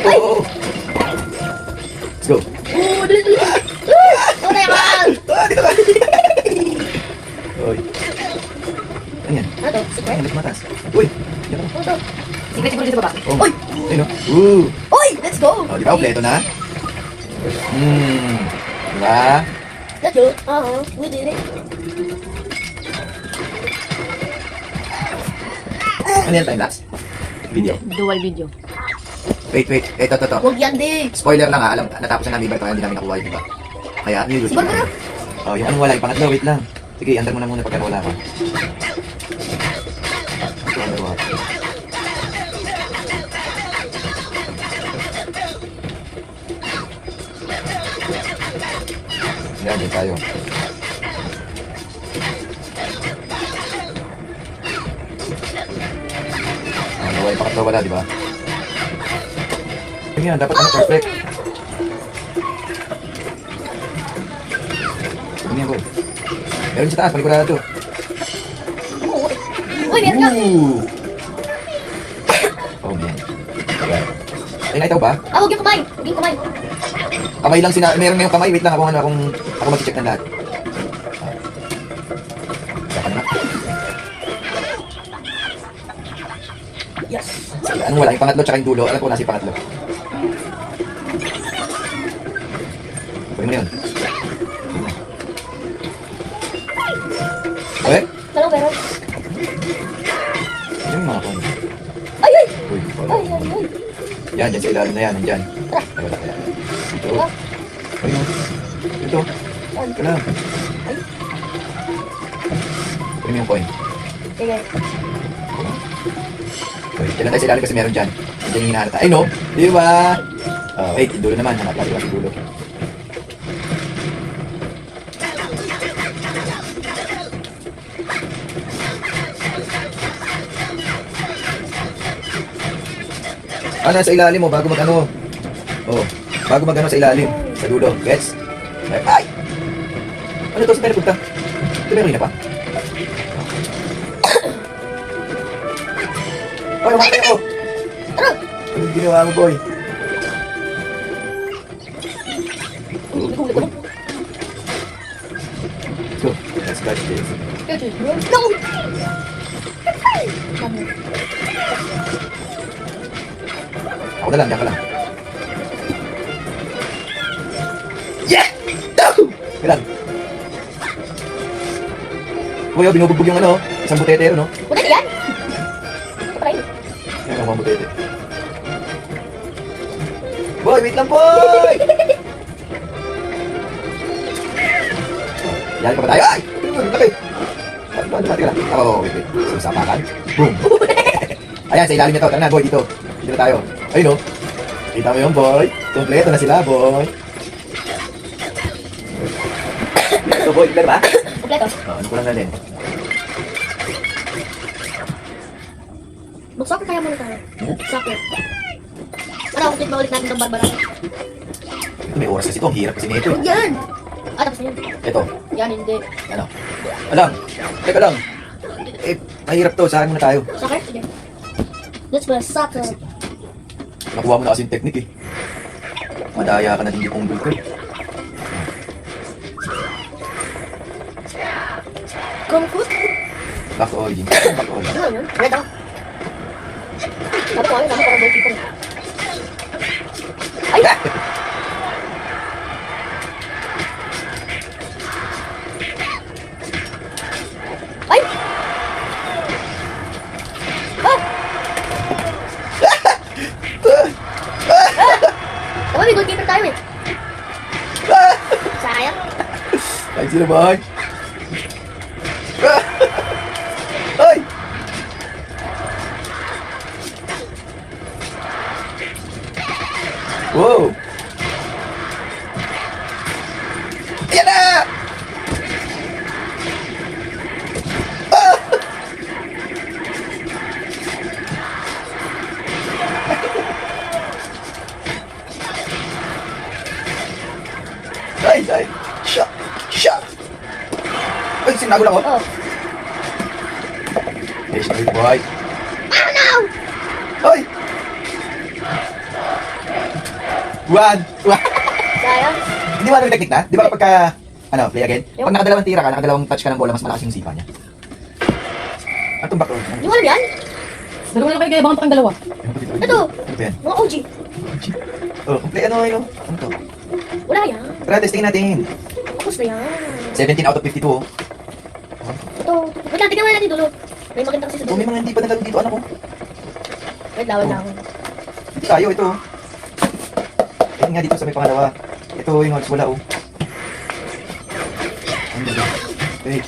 Ay! Let's go. Dali, dali. Oh, nayakan! Dito ka. Uy. Ano yan? Ano to? Secret? Ay, matas. Uy. Yan Ano to? Secret siguro dito sa baba. Oh. Uy! Ayun o. Uy! Let's go! Oh, di ba? Kompleto na? Diba? Let's go. We did it. Ano yan, time-lapse? Video. Dual video. Wait. Ito. Huwag yan, di. Spoiler lang ha. Alam, natapos na namin iba ito. Kaya hindi namin nakuha yung iba. Kaya, yun. Si Barbara. Oh, yung anong wala. Yung pangatlo, wait lang. Sige, andar mo na muna pagka wala ka. Andar mo. Yan, dyan tayo. Ano wala yung pangatlo wala, di ba? Yan, dapat ano, perfect. Ano yan, boy? Meron sa taas, paligurado. Uy, meron ka. Oh, yan. Ayan. Ay, naitaw ba? Huwag yung kamay. Huwag yung kamay. Kamay lang meron ngayong kamay. Wait lang, ako mag-check ng lahat. Saka na. Yes. Sige, anong wala? Yung pangatlo tsaka yung dulo. Alam ko nasa yung pangatlo. Pwede mo na yun. Okay? Talong meron. Yan yung mga coin. Ay, ay! Uy, Ay, ay, ay. yan, dyan sa ilalim na yan. Nandyan. Ay, wala kaya. Ito. Ayun. Ito. Ito lang. Pwede mo yung coin. Sige. Okay, dyan lang tayo sa ilalim kasi meron dyan. Dyan yung hinahanap tayo. Ay, no? Di ba? Wait, yung dulo naman. Hanap natin lang yung dulo. Nasa ilalim mo bago mag-ano. Oh, bago mag-ano sa ilalim. Sa dulo. Gets? Ay! Ano to? Saan tayo napunta? Ito meron na pa. Ay, umakay ako! Anong ginawa mo, boy? Let's go. Let's catch this. No! Ako na lang, diyan ka lang. Yeah! No! Kailan? Uy, binubugbog yung ano, isang butetero, no? Butet yan? Patay. Yan ang mga butete. Boy, wait lang, boy! Yan pa ba tayo? Ay! Laki! Teka lang. Oh, wait. Susapakan. Boom! Ayan, sa ilalim nito. Tara na, boy, dito. Dito na tayo. Ayun, no? Kita mo yung boy. Kompleto na sila, boy. Ito, boy. Kompleto ba? Kompleto. Ano ko lang natin? Mag-soccer kaya muna tayo. Soccer. Ano, kung ba ulit natin ng Barbara? Ito, may oras kasi ito. Ang hirap kasi nito. Huwag yan! Tapos na yan. Ito. Yan, hindi. Ano? Alang. Teka lang. Mahirap to. Saan muna tayo? Soccer? Sige. Let's play soccer. Nakuha mo na kasi yung technique eh. Madaya ka na hindi punggol ka. Kung foot? Back to origin. Back to origin. Ano yun? Red ako. Sabi ko ayun, sabi parang goalkeeper. Ay! Ay! Ah! Tama, may goalkeeper tayo eh. Sayang. Ay, sino ba? Ay! Wow! Ayan na! Ah! Ay! Shot! Shot! Ay, sinago lang ako. Oh. Yes, boy. Oh no! Ay! One. Sayang. Hindi mo alam yung technique na? Di ba kapag ka, play again? Yung- Pag nakadalawang tira ka, nakadalawang touch ka ng bola, mas malakas yung sipa niya. At tumbak to. Hindi mo alam yan? Dalawa na kayo, kaya bangan pa kang dalawa. Ito. Ano ba yan? Mga OG. Oh, complete ano. Ano to? Wala yan. Tara, testing natin. Tapos na yan. 17 out of 52 oh. Ito. Wait lang, tignan mo natin dulo. May maganda kasi sa Oh, may dulo. mga hindi pa nagano dito, anak ko. Wait lang. Hindi tayo, ito. Ayun nga dito sa may pangalawa. Ito yung odds, wala oh. Ano ba? Okay.